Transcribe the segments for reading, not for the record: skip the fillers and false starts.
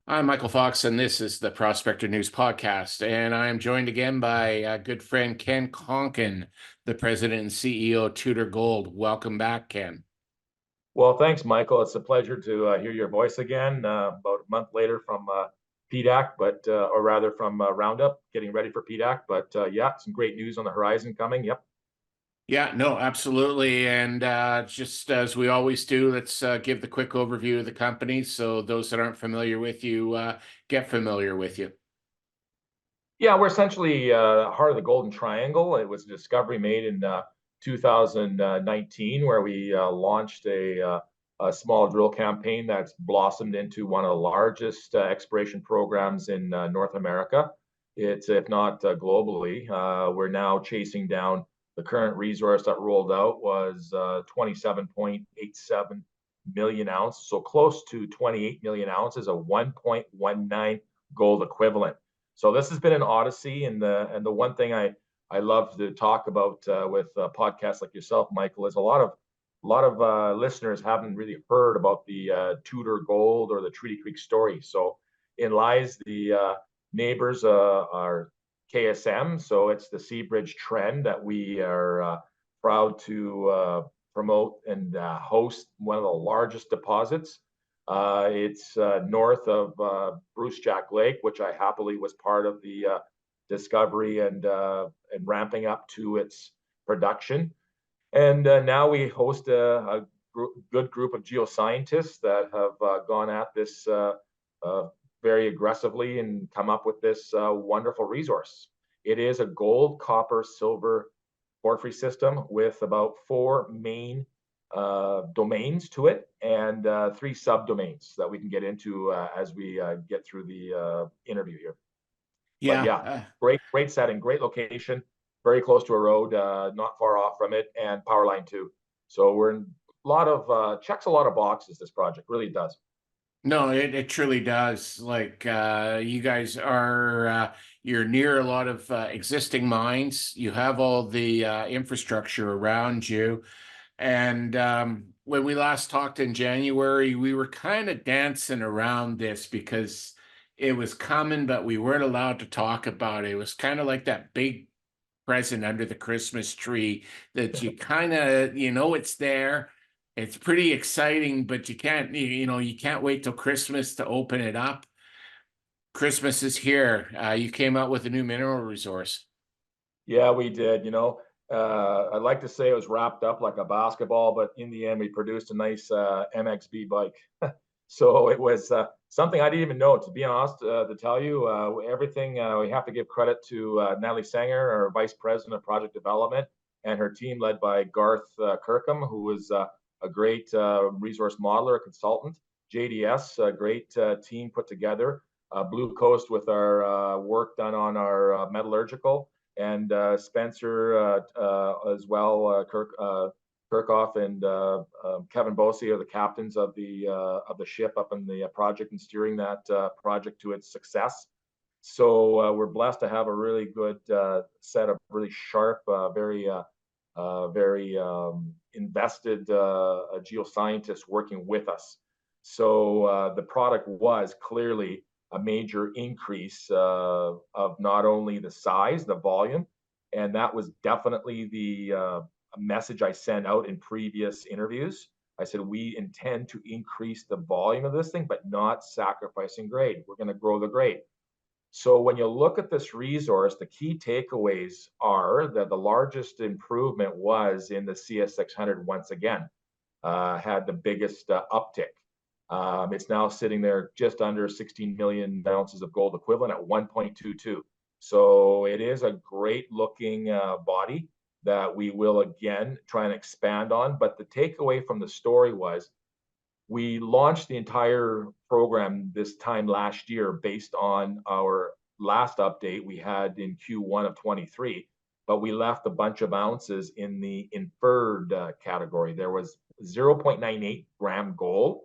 I'm Michael Fox, and this is the Prospector News Podcast. And I am joined again by a good friend Ken Konkin, the president and CEO of Tudor Gold. Welcome back, Ken. Well, thanks, Michael. It's a pleasure to hear your voice again. About a month later from PDAC, or rather from Roundup, getting ready for PDAC. Yeah, some great news on the horizon coming. Yep. Yeah, no, absolutely. And just as we always do, let's give the quick overview of the company so those that aren't familiar with you get familiar with you. Yeah, we're essentially heart of the Golden Triangle. It was a discovery made in 2019 where we launched a small drill campaign that's blossomed into one of the largest exploration programs in North America. It's, if not globally, we're now chasing down the current resource that rolled out was 27.87 million ounces, so close to 28 million ounces, a 1.19 gold equivalent. So this has been an odyssey, and the one thing I love to talk about with podcasts like yourself, Michael, is a lot of listeners haven't really heard about the Tudor Gold or the Treaty Creek story. So in lies the neighbors are KSM, so it's the Seabridge Trend that we are proud to promote and host one of the largest deposits. It's north of Bruce Jack Lake, which I happily was part of the discovery and ramping up to its production. And now we host a good group of geoscientists that have gone at this very aggressively and come up with this wonderful resource. It is a gold, copper, silver porphyry system with about four main domains to it and three subdomains that we can get into as we get through the interview here. But Yeah, yeah, great setting, great location, very close to a road, not far off from it, and power line too. So we're in a lot of checks a lot of boxes. This project really does. no, it truly does. Like you guys are you're near a lot of existing mines. You have all the infrastructure around you. And when we last talked in January, we were kind of dancing around this because it was coming, but we weren't allowed to talk about it. It was kind of like that big present under the Christmas tree that you kind of, it's there. It's pretty exciting, but you can't wait till Christmas to open it up. Christmas is here. You came out with a new mineral resource. Yeah, we did. I'd like to say it was wrapped up like a basketball, but in the end, we produced a nice MXB bike. So it was something I didn't even know, to be honest, to tell you. Everything we have to give credit to Natalie Sanger, our vice president of project development, and her team led by Garth Kirkham, who was a great resource modeler, consultant. JDS, a great team put together. Blue Coast with our work done on our metallurgical, and Spencer as well, Kirkhoff and Kevin Bosey are the captains of the ship up in the project and steering that project to its success. So we're blessed to have a really good set of really sharp, very invested geoscientists working with us. So the product was clearly a major increase of not only the size, the volume, and that was definitely the message I sent out in previous interviews. I said, we intend to increase the volume of this thing, but not sacrificing grade. We're going to grow the grade. So when you look at this resource, the key takeaways are that the largest improvement was in the CS600 once again, had the biggest uptick. It's now sitting there just under 16 million ounces of gold equivalent at 1.22. So it is a great looking body that we will again try and expand on. But the takeaway from the story was we launched the entire program this time last year based on our last update we had in Q1 of 23, but we left a bunch of ounces in the inferred category. There was 0.98 gram gold,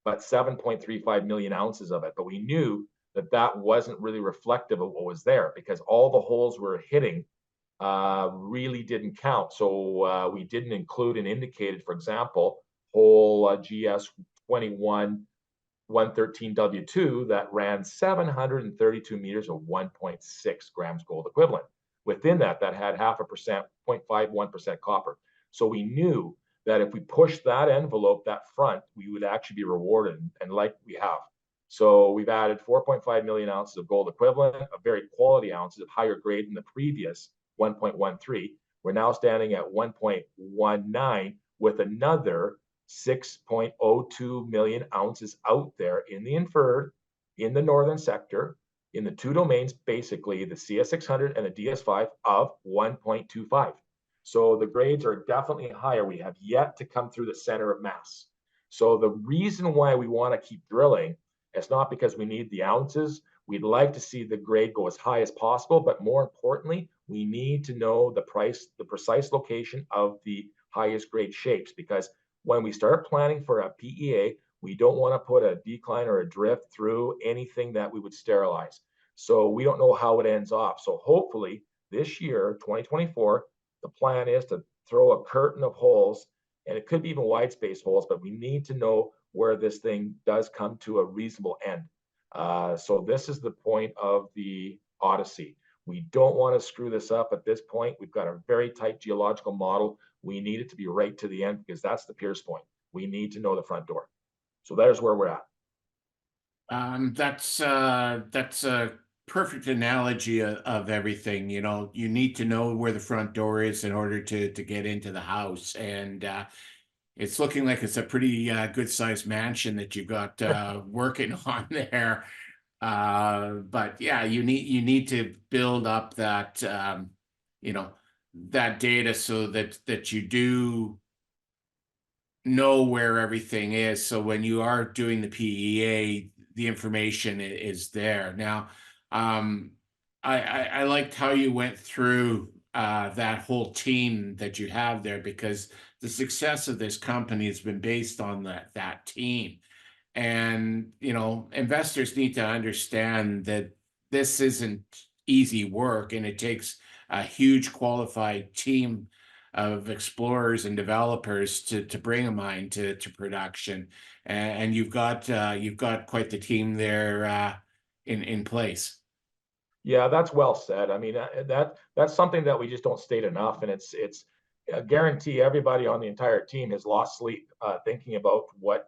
but 7.35 million ounces of it. But we knew that that wasn't really reflective of what was there because all the holes we're hitting really didn't count. So we didn't include and indicated, for example, hole GS 21 113W2 that ran 732 meters of 1.6 grams gold equivalent. Within that, that had 0.5%, 0.51% copper. So we knew that if we pushed that envelope, that front, we would actually be rewarded, and like we have. So we've added 4.5 million ounces of gold equivalent, of very quality ounces of higher grade than the previous 1.13. We're now standing at 1.19 with another 6.02 million ounces out there in the inferred, in the northern sector, in the two domains, basically the CS600 and the DS5 of 1.25. So the grades are definitely higher. We have yet to come through the center of mass. So the reason why we want to keep drilling, it's not because we need the ounces. We'd like to see the grade go as high as possible, but more importantly, we need to know the precise location of the highest grade shapes, because when we start planning for a PEA, we don't want to put a decline or a drift through anything that we would sterilize. So we don't know how it ends off. So hopefully this year, 2024, the plan is to throw a curtain of holes, and it could be even wide space holes, but we need to know where this thing does come to a reasonable end. So this is the point of the Odyssey. We don't want to screw this up at this point. We've got a very tight geological model. We need it to be right to the end, because that's the pierce point. We need to know the front door. So there's where we're at. That's a perfect analogy of everything. You know, you need to know where the front door is in order to get into the house, and it's looking like it's a pretty good sized mansion that you got working on there. But yeah, you need to build up that you know, that data so that you do know where everything is. So when you are doing the PEA, the information is there. Now, I liked how you went through that whole team that you have there, because the success of this company has been based on that team. And, you know, investors need to understand that this isn't easy work, and it takes a huge qualified team of explorers and developers to bring a mine to production. And you've got quite the team there in place. Yeah, that's well said. I mean, that's something that we just don't state enough, and it's I guarantee everybody on the entire team has lost sleep thinking about what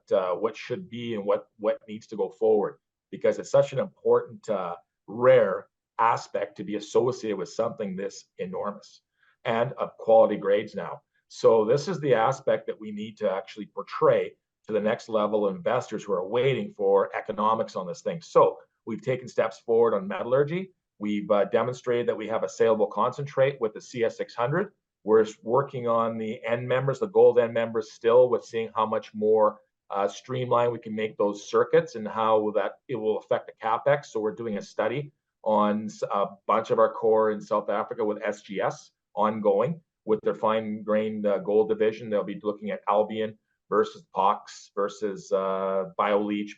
should be and what needs to go forward, because it's such an important rare aspect to be associated with something this enormous and of quality grades now. So this is the aspect that we need to actually portray to the next level of investors who are waiting for economics on this thing. So we've taken steps forward on metallurgy. We've demonstrated that we have a saleable concentrate with the CS600. We're working on the end members, the gold end members still, with seeing how much more streamlined we can make those circuits and how that it will affect the CapEx. So we're doing a study on a bunch of our core in South Africa with SGS ongoing with their fine-grained gold division. They'll be looking at Albion versus POX versus BioLeach,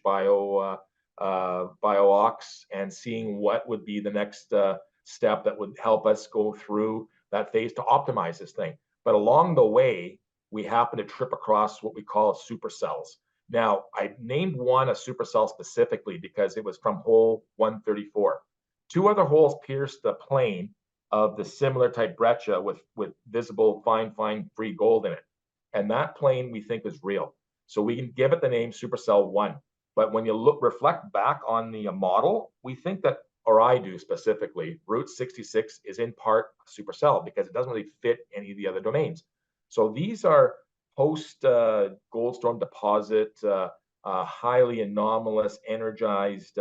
BioOx, and seeing what would be the next step that would help us go through that phase to optimize this thing. But along the way, we happen to trip across what we call supercells. Now, I named one a supercell specifically because it was from hole 134. Two other holes pierced the plane of the similar type breccia with visible fine free gold in it. And that plane we think is real. So we can give it the name Supercell 1. But when you reflect back on the model, we think that, or I do specifically, Route 66 is in part a supercell because it doesn't really fit any of the other domains. So these are post Goldstorm deposit, highly anomalous, energized,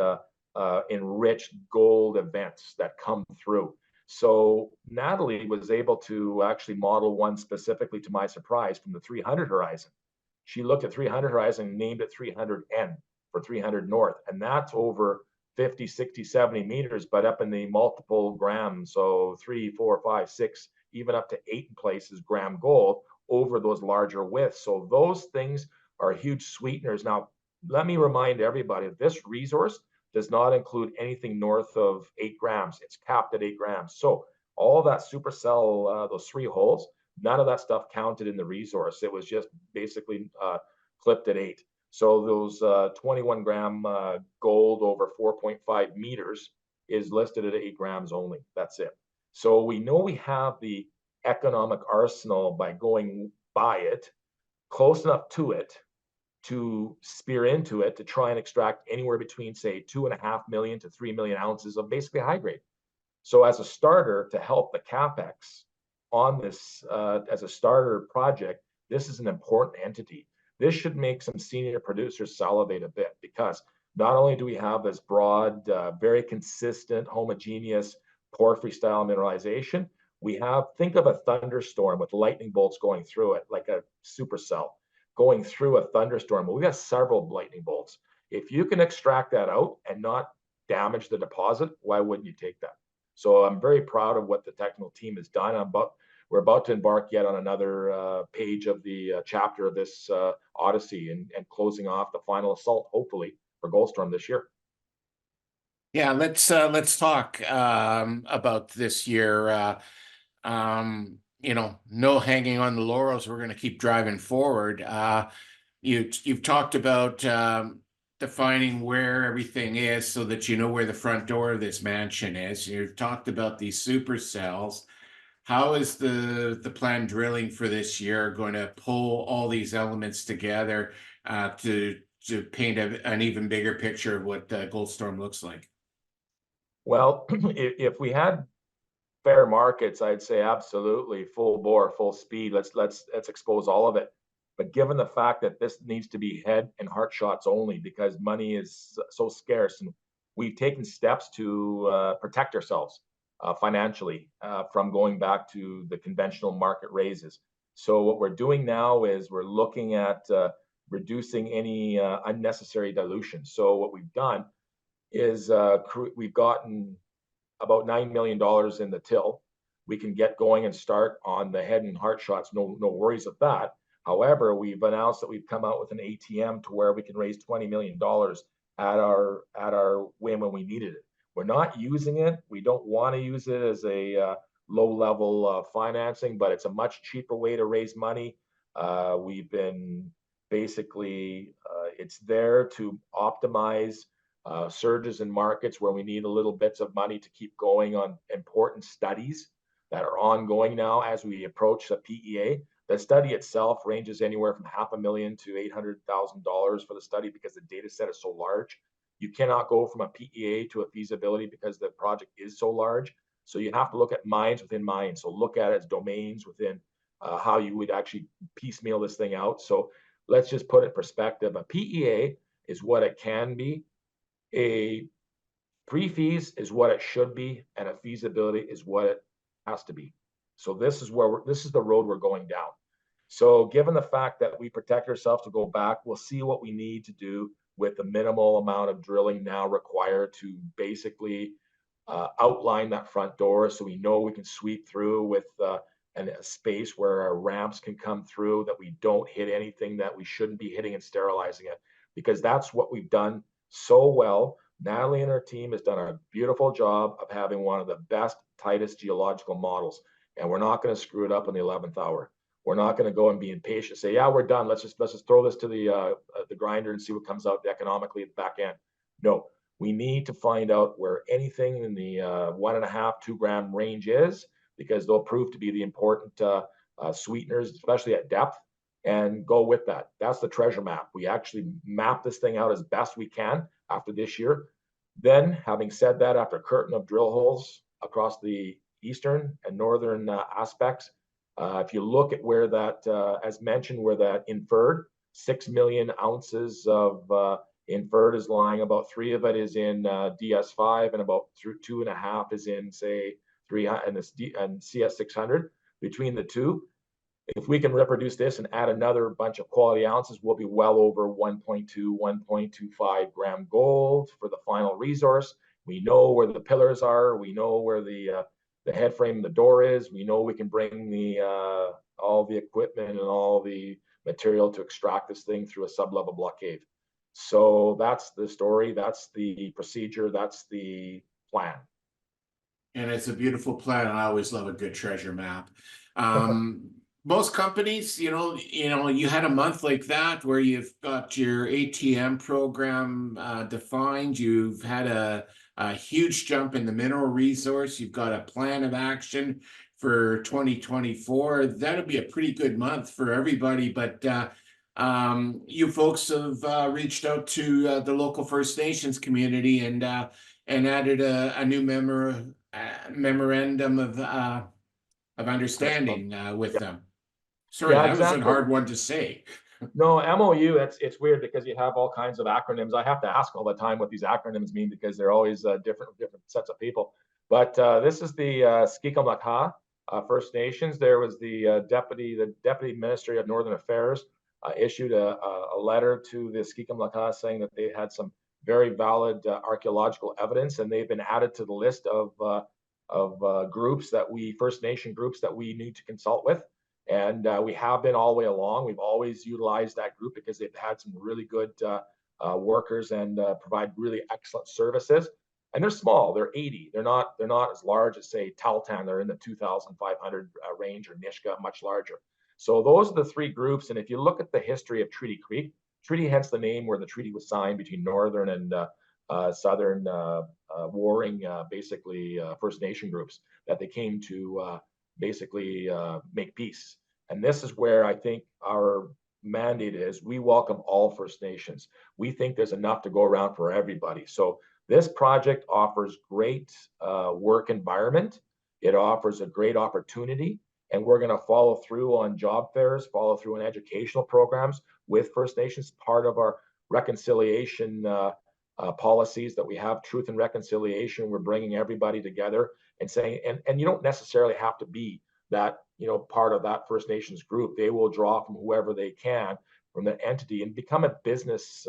enriched gold events that come through. So Natalie was able to actually model one specifically, to my surprise, from the 300 horizon. She looked at 300 horizon and named it 300N for 300 north. And that's over 50, 60, 70 meters, but up in the multiple grams. So 3, 4, 5, 6, even up to 8 in places gram gold over those larger widths. So those things are huge sweeteners. Now, let me remind everybody, this resource does not include anything north of 8 grams. It's capped at 8 grams. So all that supercell, those 3 holes, none of that stuff counted in the resource. It was just basically clipped at 8. So those 21 gram gold over 4.5 meters is listed at 8 grams only. That's it. So we know we have the economic arsenal by going by it, close enough to it to spear into it to try and extract anywhere between, say, 2.5 million to 3 million ounces of basically high grade. So as a starter to help the capex on this, as a starter project, this is an important entity. This should make some senior producers salivate a bit, because not only do we have this broad, very consistent, homogeneous porphyry style mineralization, we have, think of a thunderstorm with lightning bolts going through it, like a supercell going through a thunderstorm. Well, we got several lightning bolts. If you can extract that out and not damage the deposit, why wouldn't you take that? So I'm very proud of what the technical team has done. We're about to embark yet on another page of the chapter of this odyssey, and closing off the final assault, hopefully, for Goldstorm this year. Yeah, let's talk about this year. You know, no hanging on the laurels. We're going to keep driving forward. You've talked about defining where everything is so that you know where the front door of this mansion is. You've talked about these supercells. How is the planned drilling for this year going to pull all these elements together to paint an even bigger picture of what Goldstorm looks like? Well, if we had fair markets, I'd say absolutely full bore, full speed. Let's expose all of it. But given the fact that this needs to be head and heart shots only, because money is so scarce, and we've taken steps to protect ourselves financially from going back to the conventional market raises. So what we're doing now is we're looking at reducing any unnecessary dilution. So what we've done is we've gotten about $9 million in the till. We can get going and start on the head and heart shots. No worries of that. However, we've announced that we've come out with an ATM to where we can raise $20 million at our whim when we needed it. We're not using it. We don't want to use it as a low level financing, but it's a much cheaper way to raise money. We've been basically, it's there to optimize surges in markets where we need a little bits of money to keep going on important studies that are ongoing now as we approach a PEA. The study itself ranges anywhere from $500,000 to $800,000 for the study, because the data set is so large. You cannot go from a PEA to a feasibility because the project is so large. So you have to look at mines within mines. So look at it as domains within how you would actually piecemeal this thing out. So let's just put it in perspective. A PEA is what it can be. A pre-feas is what it should be, and a feasibility is what it has to be. So this is the road we're going down. So given the fact that we protect ourselves to go back, we'll see what we need to do with the minimal amount of drilling now required to basically outline that front door, so we know we can sweep through with a space where our ramps can come through, that we don't hit anything that we shouldn't be hitting, and sterilizing it, because that's what we've done so well. Natalie and her team has done a beautiful job of having one of the best, tightest geological models, and we're not going to screw it up in the 11th hour. We're not going to go and be impatient, say, yeah, we're done. Let's just throw this to the grinder and see what comes out economically at the back end. No, we need to find out where anything in the 1.5, 2 gram range is, because they'll prove to be the important sweeteners, especially at depth, and go with that. That's the treasure map. We actually map this thing out as best we can after this year. Then, having said that, after a curtain of drill holes across the eastern and northern aspects, if you look at where that, as mentioned, where that inferred 6 million ounces of inferred is lying, about 3 of it is in DS5, and about 2.5 is in, say, 3 and CS600. Between the two, if we can reproduce this and add another bunch of quality ounces, we'll be well over 1.2, 1.25 gram gold for the final resource. We know where the pillars are. We know where the head frame and the door is. We know we can bring the all the equipment and all the material to extract this thing through a sub-level block cave. So that's the story. That's the procedure. That's the plan. And it's a beautiful plan, and I always love a good treasure map. most companies, you had a month like that where you've got your ATM program defined. You've had a huge jump in the mineral resource. You've got a plan of action for 2024. That'll be a pretty good month for everybody. But you folks have reached out to the local First Nations community and added a new memorandum of understanding with Yeah, them. Sorry, yeah, that was a exactly. hard one to say. No, MOU, it's weird because you have all kinds of acronyms. I have to ask all the time what these acronyms mean because they're always different sets of people. But this is the Skii First Nations. There was the deputy ministry of Northern Affairs issued a letter to the Skii saying that they had some very valid archaeological evidence, and they've been added to the list of groups that we First Nation groups that we need to consult with. And we have been all the way along. We've always utilized that group because they've had some really good workers and provide really excellent services. And they're small. They're 80. They're not as large as say Tahltan. They're in the 2,500 range, or Nisga'a, much larger. So those are the three groups. And if you look at the history of Treaty Creek, treaty hence the name where the treaty was signed between Northern and Southern warring basically First Nation groups that they came to basically make peace. And this is where I think our mandate is: we welcome all First Nations. We think there's enough to go around for everybody. So this project offers great work environment. It offers a great opportunity. And we're going to follow through on job fairs, follow through on educational programs with First Nations, part of our reconciliation policies that we have, truth and reconciliation. We're bringing everybody together and saying, and you don't necessarily have to be that, part of that First Nations group. They will draw from whoever they can from the entity and become a business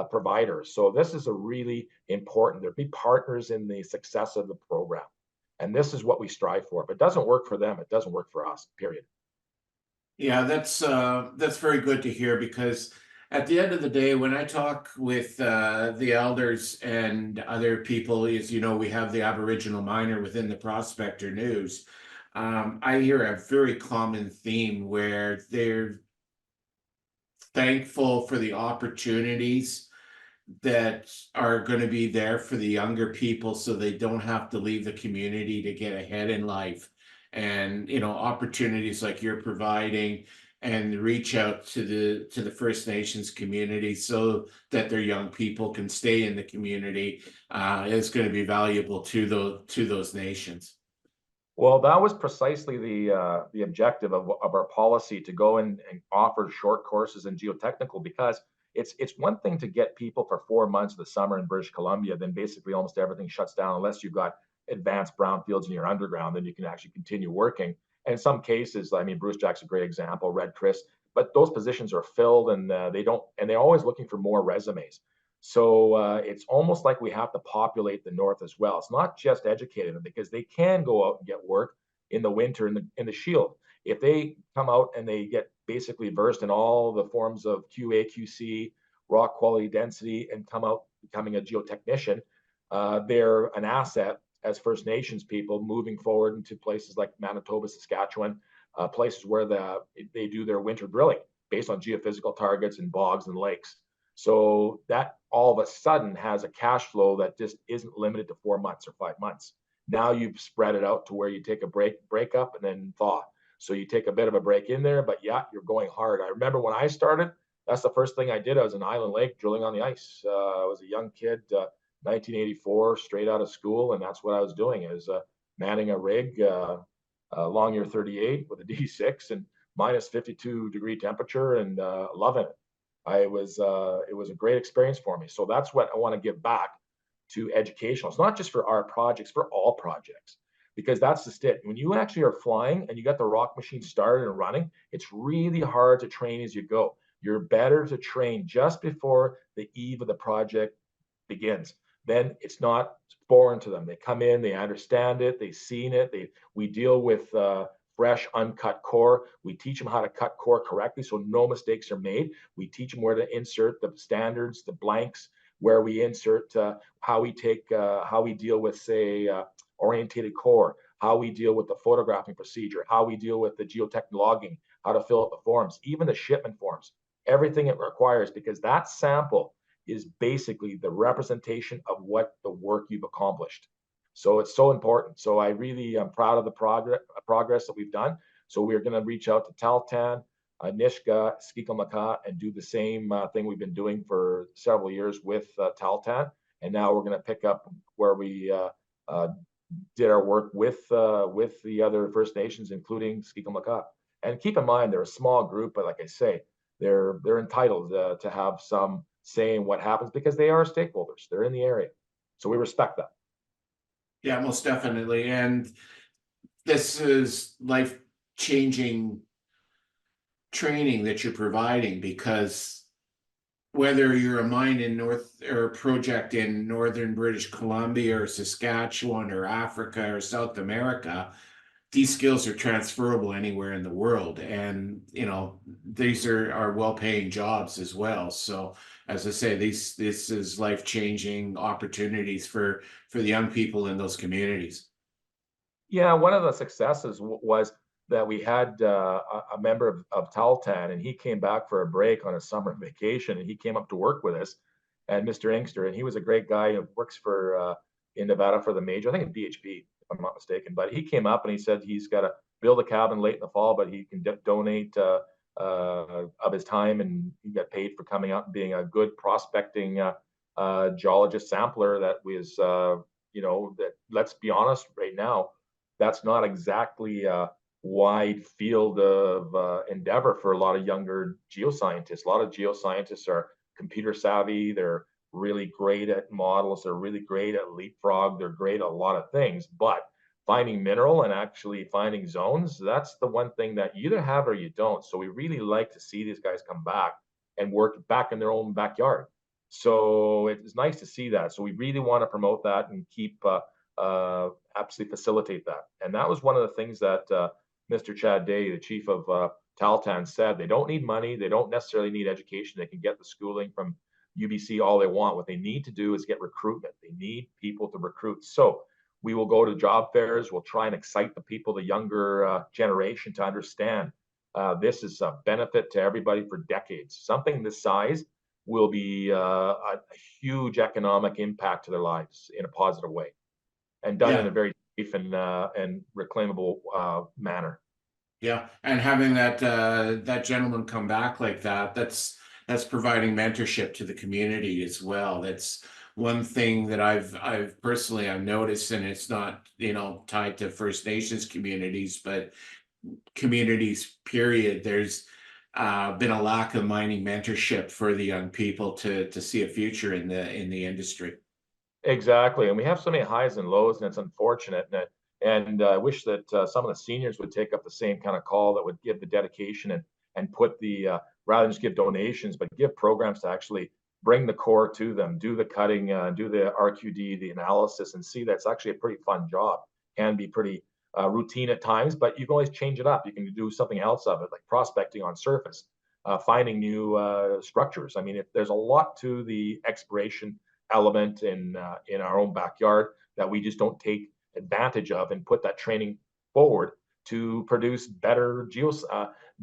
provider. So this is a really important, they'll be partners in the success of the program. And this is what we strive for. If it doesn't work for them, it doesn't work for us, period. Yeah, that's very good to hear, because at the end of the day, when I talk with the elders and other people, as you know, we have the Aboriginal miner within the Prospector News. I hear a very common theme where they're thankful for the opportunities that are going to be there for the younger people, so they don't have to leave the community to get ahead in life. And opportunities like you're providing, and reach out to the First Nations community so that their young people can stay in the community is going to be valuable to those nations. Well, that was precisely the objective of our policy, to go in and offer short courses in geotechnical, because it's one thing to get people for 4 months of the summer in British Columbia, then basically almost everything shuts down unless you've got advanced brownfields in your underground, then you can actually continue working. And in some cases, I mean, Bruce Jack's a great example, Red Chris, but those positions are filled, and they're always looking for more resumes. So it's almost like we have to populate the north as well. It's not just educating them, because they can go out and get work in the winter in the Shield. If they come out and they get basically versed in all the forms of QA/QC, rock quality density, and come out becoming a geotechnician, they're an asset as First Nations people moving forward into places like Manitoba, Saskatchewan, places where they do their winter drilling based on geophysical targets and bogs and lakes. So that all of a sudden has a cash flow that just isn't limited to 4 months or 5 months. Now you've spread it out to where you take a break up and then thaw. So you take a bit of a break in there, but yeah, you're going hard. I remember when I started, that's the first thing I did. I was in Island Lake drilling on the ice. I was a young kid, 1984, straight out of school, and that's what I was doing. Is manning a rig, long year 38 with a D6 and minus 52-degree temperature, and loving it. It was a great experience for me. So that's what I want to give back to educational. It's not just for our projects, for all projects, because that's just it. When you actually are flying and you got the rock machine started and running, it's really hard to train as you go. You're better to train just before the eve of the project begins. Then it's not foreign to them. They come in, they understand it, they've seen it. We deal with fresh, uncut core. We teach them how to cut core correctly so no mistakes are made. We teach them where to insert the standards, the blanks, where we insert, how we deal with, say, orientated core, how we deal with the photographing procedure, how we deal with the geotech logging, how to fill out the forms, even the shipment forms, everything it requires, because that sample is basically the representation of what the work you've accomplished. So it's so important. So I really am proud of the progress that we've done. So we're going to reach out to Tahltan, Nisga'a, Skii, and do the same thing we've been doing for several years with Tahltan. And now we're going to pick up where we did our work with the other First Nations, including Skii. And keep in mind, they're a small group, but like I say, they're entitled to have some say in what happens because they are stakeholders. They're in the area, so we respect that. Yeah, most definitely. And this is life-changing training that you're providing, because whether you're a mine in North or a project in northern British Columbia or Saskatchewan or Africa or South America, these skills are transferable anywhere in the world. And, you know, these are well-paying jobs as well. So as I say, this is life-changing opportunities for the young people in those communities. Yeah, one of the successes was that we had a member of Tahltan, and he came back for a break on a summer vacation, and he came up to work with us, and Mr. Inkster, and he was a great guy who works for in Nevada for the major, I think in BHP, if I'm not mistaken. But he came up and he said he's got to build a cabin late in the fall, but he can donate of his time, and he got paid for coming out and being a good prospecting geologist sampler. That was, you know, that, let's be honest, right now, that's not exactly a wide field of endeavor for a lot of younger geoscientists. A lot of geoscientists are computer savvy. They're really great at models. They're really great at leapfrog. They're great at a lot of things. But finding mineral and actually finding zones, that's the one thing that you either have or you don't. So we really like to see these guys come back and work back in their own backyard. So it's nice to see that. So we really want to promote that and keep absolutely facilitate that. And that was one of the things that Mr. Chad Day, the chief of Tahltan, said. They don't need money. They don't necessarily need education. They can get the schooling from UBC all they want. What they need to do is get recruitment. They need people to recruit. So we will go to job fairs. We'll try and excite the people, the younger generation, to understand this is a benefit to everybody for decades. Something this size will be a huge economic impact to their lives in a positive way, and done in Yeah. a very safe and reclaimable manner. Yeah, and having that gentleman come back like that, that's providing mentorship to the community as well. That's one thing that I've personally I've noticed, and it's not, you know, tied to First Nations communities, but communities period. There's been a lack of mining mentorship for the young people to see a future in the industry. Exactly, and we have so many highs and lows, and it's unfortunate. And I wish that some of the seniors would take up the same kind of call, that would give the dedication and put the rather than just give donations, but give programs to actually bring the core to them, do the cutting, do the RQD, the analysis, and see that's actually a pretty fun job. Can be pretty routine at times, but you can always change it up. You can do something else of it, like prospecting on surface, finding new structures. I mean, there's a lot to the exploration element in our own backyard that we just don't take advantage of and put that training forward to produce better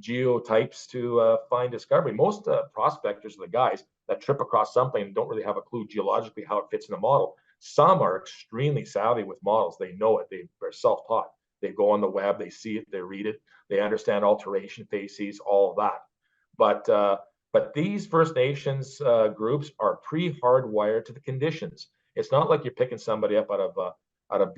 geotypes to find discovery. Most prospectors are the guys that trip across something and don't really have a clue geologically how it fits in a model. Some are extremely savvy with models. They know it. They're self-taught. They go on the web, they see it, they read it, they understand alteration facies, all of that. But these First Nations groups are pre-hardwired to the conditions. It's not like you're picking somebody up out of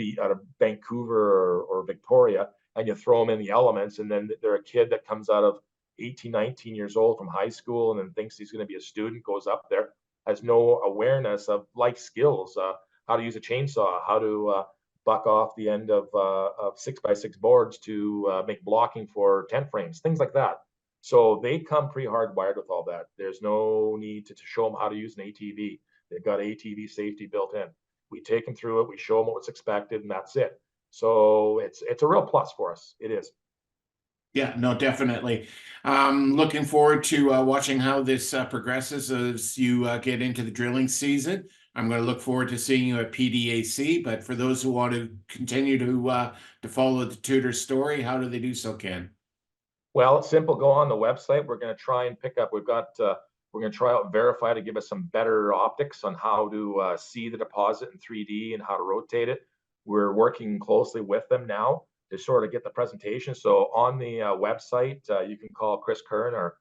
Vancouver or Victoria, and you throw them in the elements, and then they're a kid that comes out of 18, 19 years old from high school and then thinks he's going to be a student, goes up there, has no awareness of life skills, how to use a chainsaw, how to buck off the end of 6x6 boards to make blocking for tent frames, things like that. So they come pre-hardwired with all that. There's no need to show them how to use an ATV. They've got ATV safety built in. We take them through it. We show them what's expected, and that's it. So it's a real plus for us. It is. Yeah, no, definitely. Looking forward to watching how this progresses as you get into the drilling season. I'm going to look forward to seeing you at PDAC. But for those who want to continue to follow the Tudor story, how do they do so, Ken? Well, it's simple. Go on the website. We're going to try and pick up. We're going to try out Verify to give us some better optics on how to see the deposit in 3D and how to rotate it. We're working closely with them now to sort of get the presentation. So on the website, you can call Chris Kern, our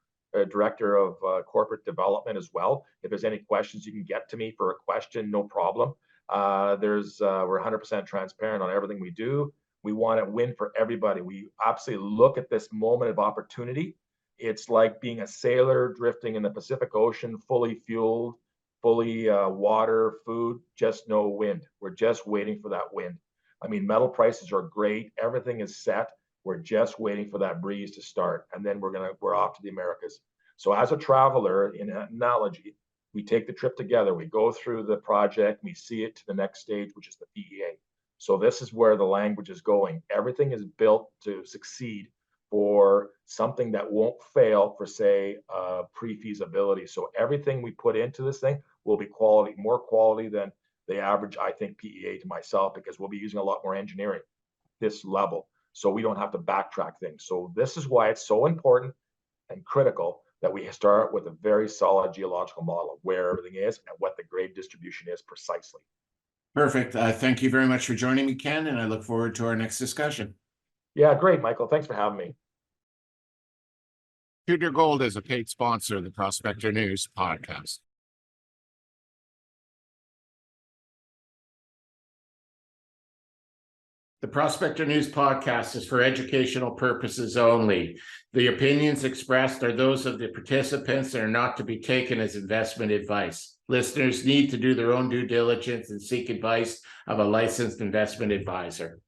director of corporate development as well. If there's any questions, you can get to me for a question, no problem. We're 100% transparent on everything we do. We want to win for everybody. We absolutely look at this moment of opportunity. It's like being a sailor drifting in the Pacific Ocean, fully fueled, fully water, food, just no wind. We're just waiting for that wind. I mean, metal prices are great. Everything is set. We're just waiting for that breeze to start, and then we're off to the Americas. So as a traveler, in an analogy, we take the trip together. We go through the project. We see it to the next stage, which is the PEA. So this is where the language is going. Everything is built to succeed for something that won't fail for, say, pre-feasibility. So everything we put into this thing will be quality, more quality than the average, I think, PEA to myself, because we'll be using a lot more engineering this level. So we don't have to backtrack things. So this is why it's so important and critical that we start with a very solid geological model of where everything is and what the grade distribution is precisely. Perfect. Thank you very much for joining me, Ken, and I look forward to our next discussion. Yeah, great, Michael. Thanks for having me. Tudor Gold is a paid sponsor of the Prospector News podcast. The Prospector News podcast is for educational purposes only. The opinions expressed are those of the participants and are not to be taken as investment advice. Listeners need to do their own due diligence and seek advice of a licensed investment advisor.